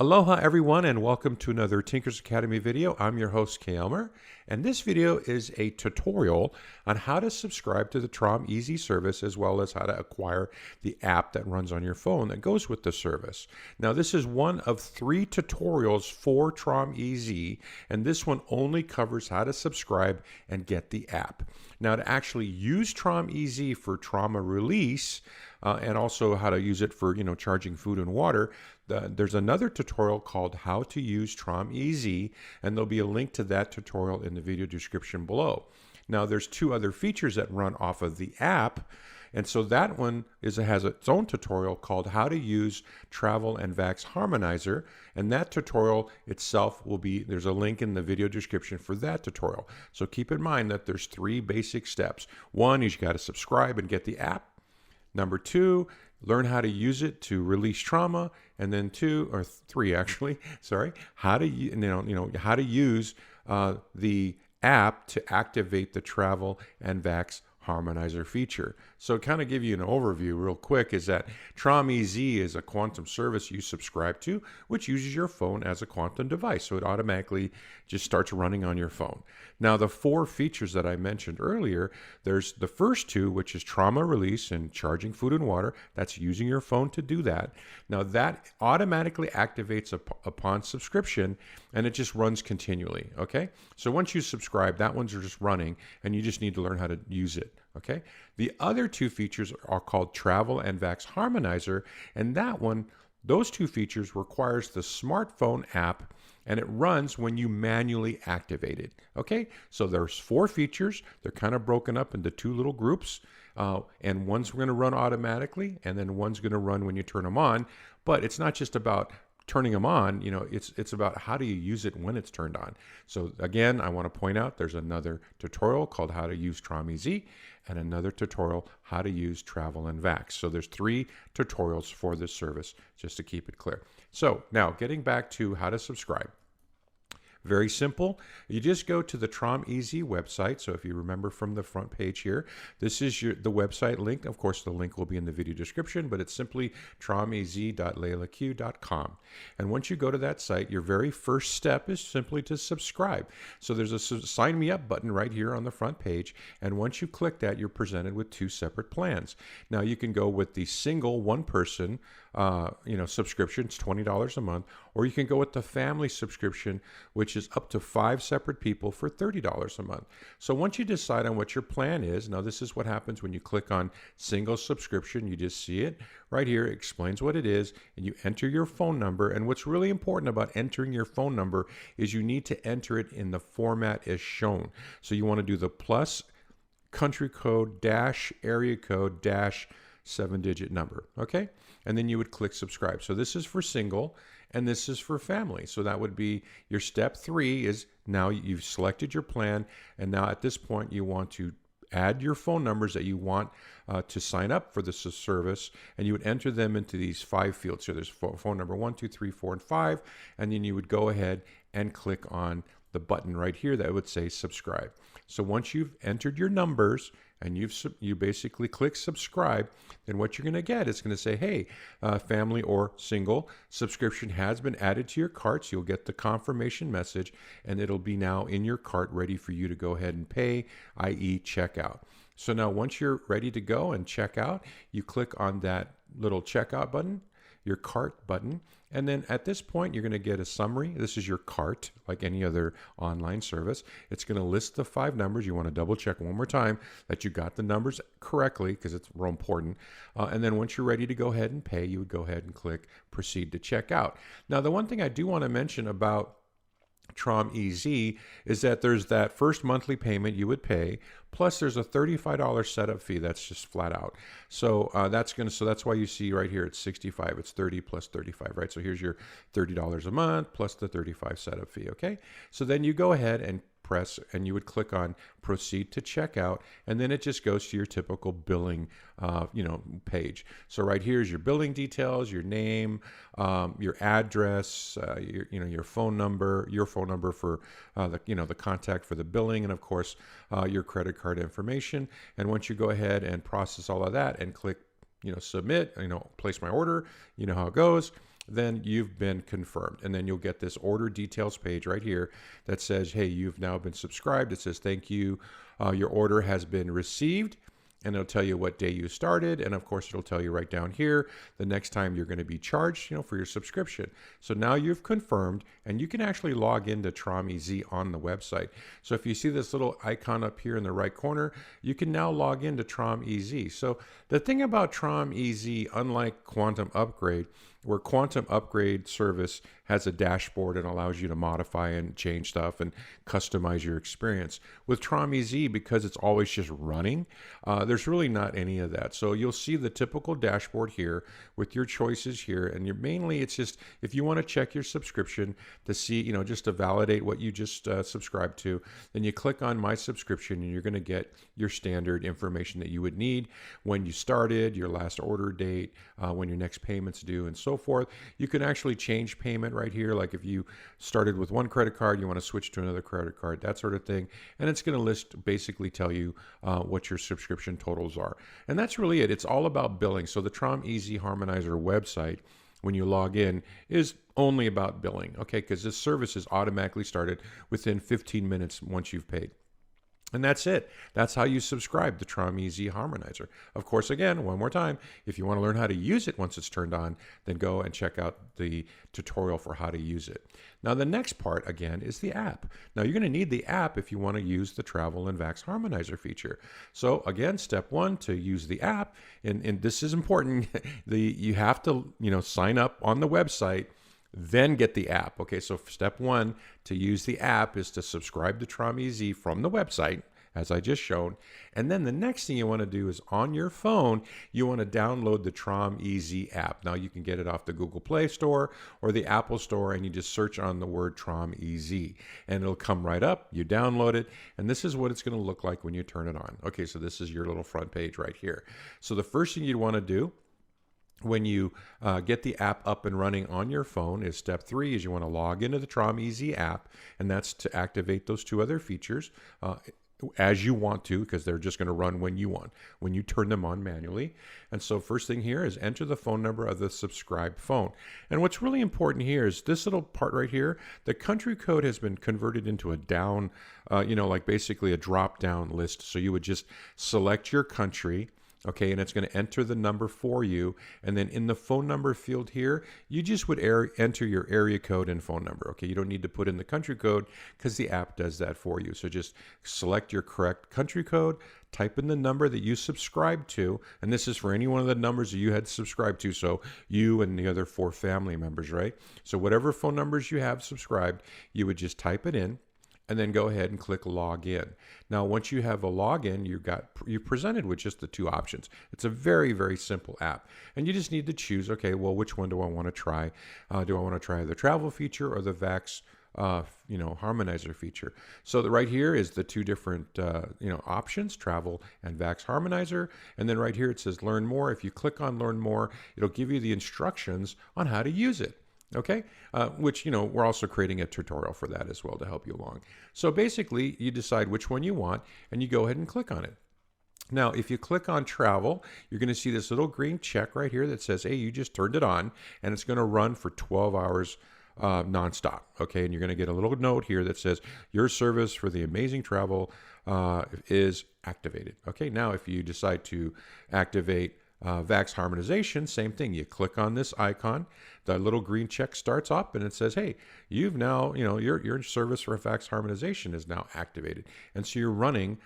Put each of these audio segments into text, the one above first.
Aloha everyone and welcome to another Tinker's Academy video. I'm your host Kay Elmer, and this video is a tutorial on how to subscribe to the Trom EZ service as well as how to acquire the app that runs on your phone that goes with the service. Now this is one of 3 tutorials for Trom EZ, and this one only covers how to subscribe and get the app. Now to actually use Trom EZ for trauma release and also how to use it for charging food and water, there's another tutorial called How to Use Trom EZ, and there'll be a link to that tutorial in the video description below. Now there's 2 other features that run off of the app, and so that one has its own tutorial called How to Use Travel and Vaxx Harmonizer, and that tutorial itself there's a link in the video description for that tutorial. So keep in mind that there's 3 basic steps. 1 is you got to subscribe and get the app. Number 2, learn how to use it to release trauma, and then 2 or 3 actually, sorry, how to how to use the app to activate the Travel and Vaxx Harmonizer feature. So kind of give you an overview real quick is that Trom EZ is a quantum service you subscribe to, which uses your phone as a quantum device. So it automatically just starts running on your phone. Now the 4 features that I mentioned earlier, there's the first 2, which is trauma release and charging food and water. That's using your phone to do that. Now that automatically activates upon subscription, and it just runs continually, okay? So once you subscribe, that one's just running, and you just need to learn how to use it. Okay. The other 2 features are called Travel and Vaxx Harmonizer, and those 2 features requires the smartphone app, and it runs when you manually activate it. Okay, so there's 4 features. They're kind of broken up into 2 little groups, and one's going to run automatically, and then one's going to run when you turn them on. But it's not just about turning them on, it's about how do you use it when it's turned on. So again, I want to point out there's another tutorial called How to Use Trom EZ and another tutorial How to Use Travel and Vaxx. So there's 3 tutorials for this service, just to keep it clear. So now getting back to how to subscribe. Very simple. You just go to the Trom EZ website. So if you remember from the front page here, this is the website link. Of course, the link will be in the video description, but it's simply tromez.leilaq.com. And once you go to that site, your very first step is simply to subscribe. So there's a sign me up button right here on the front page. And once you click that, you're presented with 2 separate plans. Now you can go with the single 1-person subscription. It's $20 a month, or you can go with the family subscription, which is up to 5 separate people for $30 a month. So once you decide on what your plan is, now this is what happens when you click on single subscription. You just see it right here. It explains what it is, and you enter your phone number. And what's really important about entering your phone number is you need to enter it in the format as shown. So you want to do the plus country code dash area code dash 7-digit number, okay? And then you would click subscribe. So this is for single, and this is for family. So that would be your step 3 is now you've selected your plan, and now at this point you want to add your phone numbers that you want to sign up for this service, and you would enter them into these 5 fields. So there's phone number 1, 2, 3, 4, and 5, and then you would go ahead and click on the button right here that would say subscribe. So once you've entered your numbers and you basically click subscribe, then what you're going to get is going to say, hey, family or single subscription has been added to your cart. So you'll get the confirmation message, and it'll be now in your cart ready for you to go ahead and pay, i.e. checkout. So now once you're ready to go and check out, you click on that little checkout button, your cart button, and then at this point you're going to get a summary. This is your cart, like any other online service. It's going to list the 5 numbers. You want to double check one more time that you got the numbers correctly, because it's real important. And then once you're ready to go ahead and pay, you would go ahead and click proceed to check out. Now the one thing I do want to mention about Trom EZ is that there's that first monthly payment you would pay, plus there's a $35 setup fee that's just flat out. So that's why you see right here it's 65. It's 30 plus 35, right? So here's your $30 a month plus the 35 setup fee. Okay, so then you go ahead and press, and you would click on proceed to checkout, and then it just goes to your typical billing page. So right here is your billing details, your name, your address, your phone number for the contact for the billing, and of course your credit card information. And once you go ahead and process all of that and click submit, place my order, you know how it goes. then you've been confirmed. And then you'll get this order details page right here that says, hey, you've now been subscribed. It says, thank you. Your order has been received. And it'll tell you what day you started. And of course, it'll tell you right down here the next time you're going to be charged, for your subscription. So now you've confirmed, and you can actually log into Trom EZ on the website. So if you see this little icon up here in the right corner, you can now log into Trom EZ. So the thing about Trom EZ, unlike Quantum Upgrade, where Quantum Upgrade service has a dashboard and allows you to modify and change stuff and customize your experience. With Trom EZ, because it's always just running, there's really not any of that. So you'll see the typical dashboard here with your choices here, and mainly it's just if you want to check your subscription to see, just to validate what you just subscribed to, then you click on My Subscription, and you're going to get your standard information that you would need: when you started, your last order date, when your next payment's due, and so forth. You can actually change payment right here, like if you started with one credit card, you want to switch to another credit card, that sort of thing. And it's going to basically tell you what your subscription totals are. And that's really it. It's all about billing. So the Trom EZ Harmonizer website, when you log in, is only about billing, okay? Because this service is automatically started within 15 minutes once you've paid. And that's it. That's how you subscribe to Trom EZ Harmonizer. Of course, again, one more time, if you want to learn how to use it once it's turned on, then go and check out the tutorial for how to use it. Now, the next part, again, is the app. Now, you're going to need the app if you want to use the Travel and Vaxx Harmonizer feature. So, again, step one, to use the app, and this is important, you have to, sign up on the website, then get the app. Okay, so step one to use the app is to subscribe to Trom EZ from the website, as I just shown. And then the next thing you want to do is on your phone, you want to download the Trom EZ app. Now you can get it off the Google Play Store or the Apple Store, and you just search on the word Trom EZ, and it'll come right up. You download it, and this is what it's going to look like when you turn it on. Okay, so this is your little front page right here. So the first thing you'd want to do when you get the app up and running on your phone is step 3, is you want to log into the Trom EZ app, and that's to activate those 2 other features as you want to, because they're just going to run when you want, when you turn them on manually. And so first thing here is enter the phone number of the subscribed phone. And what's really important here is this little part right here. The country code has been converted into a down, like basically a drop down list. So you would just select your country. Okay, and it's going to enter the number for you. And then in the phone number field here, you just would enter your area code and phone number. Okay, you don't need to put in the country code because the app does that for you. So just select your correct country code, type in the number that you subscribed to, and this is for any one of the numbers that you had subscribed to. So you and the other 4 family members, right? So whatever phone numbers you have subscribed, you would just type it in, and then go ahead and click login. Now, once you have a login, you're presented with just the 2 options. It's a very, very simple app. And you just need to choose, okay, well, which one do I want to try? Do I want to try the travel feature or the Vaxx Harmonizer feature? So right here is the 2 different options, Travel and Vaxx Harmonizer. And then right here it says Learn More. If you click on Learn More, it'll give you the instructions on how to use it. Okay, which, we're also creating a tutorial for that as well to help you along. So basically, you decide which one you want, and you go ahead and click on it. Now, if you click on Travel, you're going to see this little green check right here that says, hey, you just turned it on, and it's going to run for 12 hours nonstop. Okay, and you're going to get a little note here that says, your service for the amazing travel is activated. Okay, now if you decide to activate Vaxx harmonization, same thing. You click on this icon, the little green check starts up, and it says, hey, you've now, your service for Vaxx harmonization is now activated. And so you're running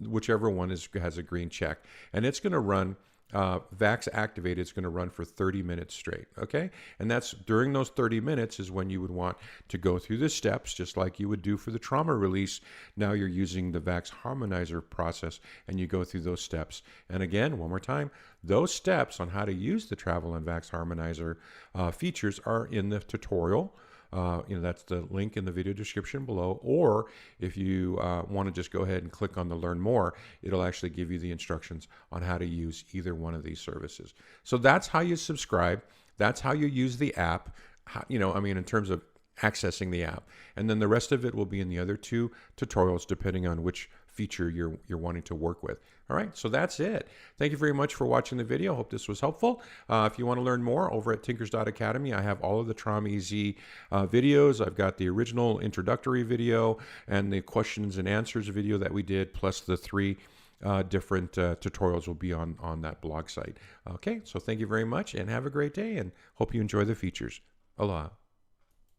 whichever one has a green check, and it's going to run Vaxx activated. It's going to run for 30 minutes straight. Okay, and that's during those 30 minutes is when you would want to go through the steps, just like you would do for the trauma release. Now you're using the Vaxx harmonizer process, and you go through those steps. And again, one more time, those steps on how to use the Travel and Vaxx harmonizer features are in the tutorial. That's the link in the video description below. Or if you want to just go ahead and click on the Learn More, it'll actually give you the instructions on how to use either one of these services. So that's how you subscribe. That's how you use the app, in terms of accessing the app. And then the rest of it will be in the other 2 tutorials, depending on which feature you're wanting to work with. All right, so that's it. Thank you very much for watching the video. Hope this was helpful. If you want to learn more, over at Tinkers.Academy, I have all of the Trom EZ videos. I've got the original introductory video and the questions and answers video that we did, plus the 3 different tutorials will be on that blog site. Okay, so thank you very much and have a great day, and hope you enjoy the features. Aloha.